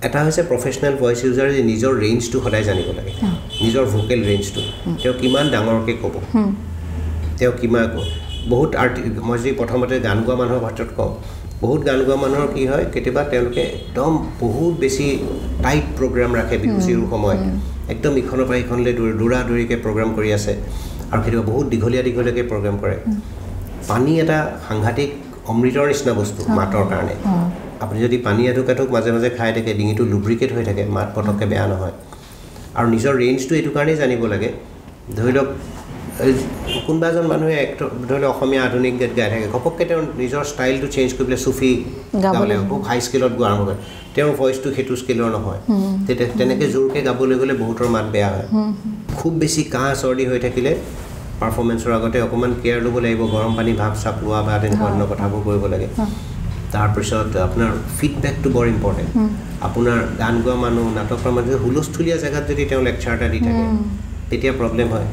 এটা হৈছে professional voice user যে নিজৰ ৰেঞ্জটো সদায় জানিব লাগে নিজৰ ভোকেল ৰেঞ্জটো তেওঁ কিমান ডাঙৰকৈ ক'ব তেওঁ কিমান বহুত মই যদি প্ৰথমতে গান গোৱা মানুহৰ ক্ষেত্ৰত কওঁ বহুত গান গোৱা মানুহৰ কি হয় কেতিয়াবা তেওঁলোকে একদম বহুত বেছি টাইট প্ৰগ্ৰাম ৰাখে বিহুচিৰ সময়ত একদম ইখনৰ পৰা ইখনলৈ দৌৰাদৌৰিকৈ প্ৰগ্ৰাম কৰি আছে আৰু কেতিয়াবা বহুত দীঘলীয়াকৈ প্ৰগ্ৰাম কৰে পানী এটা সাংঘাতিক অমৃতৰ নিচিনা বস্তু মাতৰ কাৰণে আপুনি যদি পানী এটুক মাজে মাজে খাই থাকে ডিঙিটো লুব্ৰিকেট হৈ থাকে মাত পটককৈ বেয়া নহয় আৰু নিজৰ ৰেঞ্জটো এইটো কাৰণেই জানিব লাগে ধৰি লওক কোনোবা এজন মানুহে ধৰি লওক অসমীয়া আধুনিক গীত গাই থাকে ঘপককৈ তেওঁৰ নিজৰ ষ্টাইলটো চেঞ্জ কৰি পেলাই চুফি গাবলৈ খুব হাই স্কেলত গোৱা আৰম্ভ কৰে তেওঁৰ ভইচটো সেইটো স্কেলৰ নহয় তেতিয়া তেনেকৈ জোৰকৈ গাবলৈ গ'লে বহুতৰ মাত বেয়া হয় খুব বেছি কাহ চৰ্দি হৈ থাকিলে পাৰফৰ্মেঞ্চৰ আগতে অকণমান কেয়াৰ ল'ব লাগিব গৰম পানী ভাপ চাপ লোৱা বা তেনেকুৱা ধৰণৰ কথাবোৰ কৰিব লাগে তাৰপিছত আপোনাৰ ফিডবেকটো বৰ ইম্পৰ্টেণ্ট আপোনাৰ গান গোৱা মানুহ নাটক কৰা মানুহ হুলস্থুলীয়া জেগাত যদি তেওঁ লেকচাৰ এটা দি থাকে তেতিয়া প্ৰব্লেম হয়